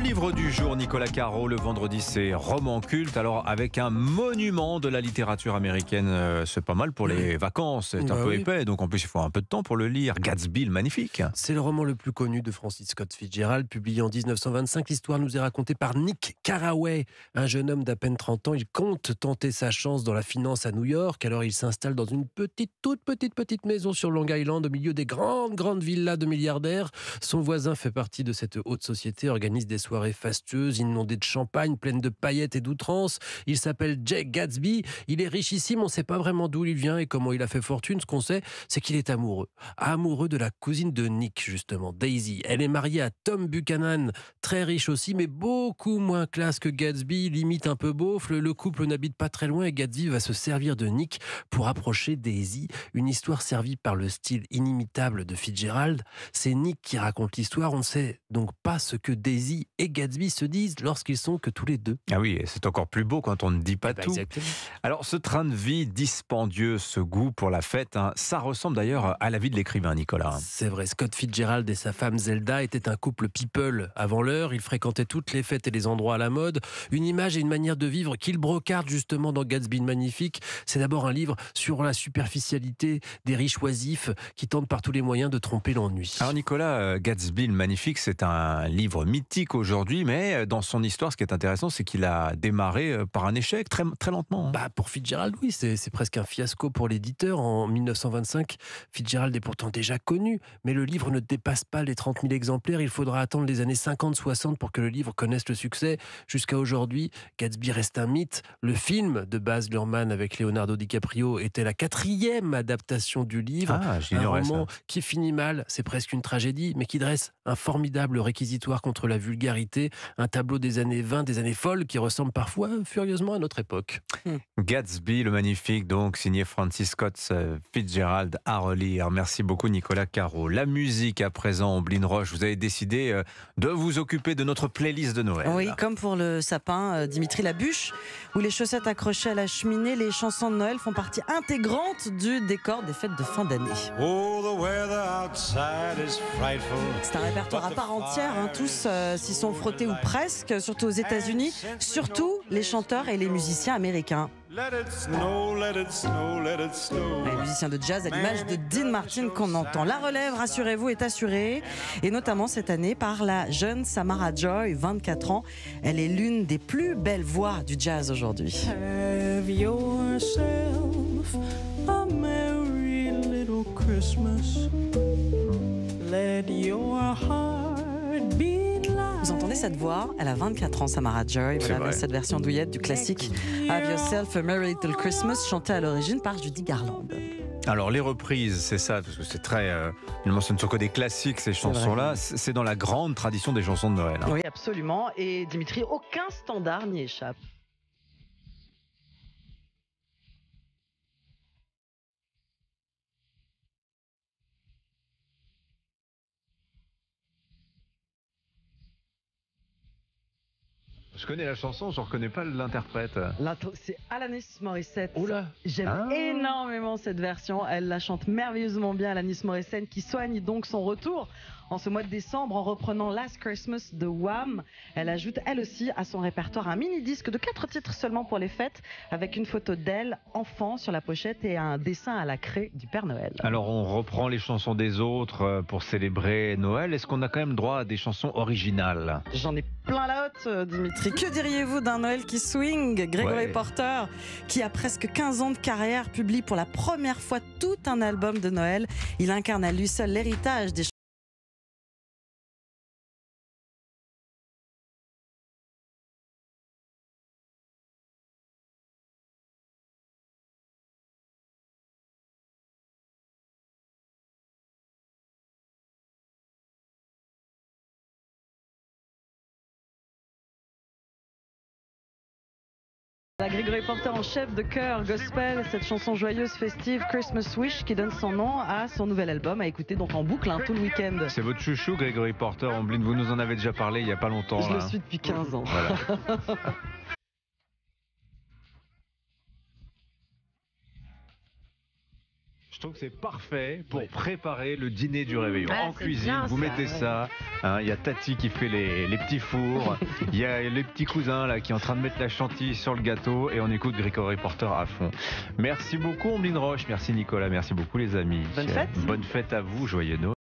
livre du jour, Nicolas Caro, le vendredi, c'est roman culte. Alors, avec un monument de la littérature américaine, c'est pas mal pour les vacances. C'est un peu épais, donc en plus, il faut un peu de temps pour le lire. Gatsby, le magnifique. C'est le roman le plus connu de Francis Scott Fitzgerald, publié en 1925. L'histoire nous est racontée par Nick Carraway, un jeune homme d'à peine 30 ans. Il compte tenter sa chance dans la finance à New York. Alors, il s'installe dans une toute petite maison sur Long Island, au milieu des grandes villas de milliardaires. Son voisin fait partie de cette haute société, organise des soirées fastueuses, inondées de champagne, pleines de paillettes et d'outrances. Il s'appelle Jake Gatsby. Il est richissime, on ne sait pas vraiment d'où il vient et comment il a fait fortune. Ce qu'on sait, c'est qu'il est amoureux de la cousine de Nick, justement, Daisy. Elle est mariée à Tom Buchanan, très riche aussi, mais beaucoup moins classe que Gatsby, limite un peu beauf. Le couple n'habite pas très loin et Gatsby va se servir de Nick pour approcher Daisy. Une histoire servie par le style inimitable de Fitzgerald. C'est Nick qui raconte l'histoire. On ne sait donc pas ce que Daisy et Gatsby se disent lorsqu'ils sont que tous les deux. Ah oui, c'est encore plus beau quand on ne dit pas tout. Exactement. Alors, ce train de vie dispendieux, ce goût pour la fête, ça ressemble d'ailleurs à la vie de l'écrivain, Nicolas. C'est vrai, Scott Fitzgerald et sa femme Zelda étaient un couple people avant l'heure. Ils fréquentaient toutes les fêtes et les endroits à la mode. Une image et une manière de vivre qu'ils brocardent justement dans Gatsby le Magnifique. C'est d'abord un livre sur la superficialité des riches oisifs qui tentent par tous les moyens de tromper l'ennui. Alors Nicolas, Gatsby le Magnifique, c'est un livre mythique aujourd'hui, mais dans son histoire, ce qui est intéressant, c'est qu'il a démarré par un échec très, très lentement. Pour Fitzgerald, oui, c'est presque un fiasco pour l'éditeur. En 1925, Fitzgerald est pourtant déjà connu, mais le livre ne dépasse pas les 30 000 exemplaires. Il faudra attendre les années 50-60 pour que le livre connaisse le succès. Jusqu'à aujourd'hui, Gatsby reste un mythe. Le film de Baz Luhrmann avec Leonardo DiCaprio était la 4e adaptation du livre. Un roman qui finit mal, c'est presque une tragédie, mais qui dresse un formidable réquisitoire contre la vulgarité. Un tableau des années 20, des années folles, qui ressemble parfois furieusement à notre époque. Gatsby le Magnifique, donc signé Francis Scott Fitzgerald, à relire. Merci beaucoup Nicolas Caro. La musique à présent, Omblin Roche, vous avez décidé de vous occuper de notre playlist de Noël. Oui, comme pour le sapin, Dimitri Labuche, ou les chaussettes accrochées à la cheminée, les chansons de Noël font partie intégrante du décor des fêtes de fin d'année. C'est un répertoire à part entière, tous s'y sont frottés ou presque, surtout aux États-Unis, surtout les chanteurs et les musiciens américains. Les musiciens de jazz à l'image de Dean Martin qu'on entend. La relève, rassurez-vous, est assurée, et notamment cette année par la jeune Samara Joy, 24 ans. Elle est l'une des plus belles voix du jazz aujourd'hui. Have yourself a merry little Christmas. Let your heart beat loud. Vous entendez cette voix? Elle a 24 ans, Samara Joy. Voilà cette version douillette du classique Have Yourself a Merry Little Christmas, chantée à l'origine par Judy Garland. Alors les reprises, c'est ça, parce que c'est très... ce ne sont que des classiques, ces chansons-là. C'est dans la grande tradition des chansons de Noël. Oui, absolument. Et Dimitri, aucun standard n'y échappe. Je connais la chanson, je ne reconnais pas l'interprète. C'est Alanis Morissette. Oula. J'aime énormément cette version. Elle la chante merveilleusement bien, Alanis Morissette, qui soigne donc son retour en ce mois de décembre en reprenant Last Christmas de Wham. Elle ajoute elle aussi à son répertoire un mini-disque de 4 titres seulement pour les fêtes, avec une photo d'elle, enfant, sur la pochette et un dessin à la craie du Père Noël. Alors on reprend les chansons des autres pour célébrer Noël. Est-ce qu'on a quand même droit à des chansons originales? J'en ai plein la hotte, Dimitri. Que diriez-vous d'un Noël qui swing? Gregory Porter, qui a presque 15 ans de carrière, publie pour la première fois tout un album de Noël. Il incarne à lui seul l'héritage des La Gregory Porter en chef de chœur gospel, cette chanson joyeuse, festive, Christmas Wish, qui donne son nom à son nouvel album, à écouter donc en boucle tout le week-end. C'est votre chouchou, Gregory Porter, Omblin, vous nous en avez déjà parlé il n'y a pas longtemps. Je le suis depuis 15 ans. Voilà. Je trouve que c'est parfait pour préparer le dîner du réveillon. Ah, En c'est cuisine, bien, vous ça, mettez ouais. ça. Hein, il y a Tati qui fait les petits fours. Il y a les petits cousins là qui est en train de mettre la chantilly sur le gâteau et on écoute Grégory Porter à fond. Merci beaucoup Omblin Roche, merci Nicolas, merci beaucoup les amis. Bonne fête. Bonne fête à vous, joyeux Noël.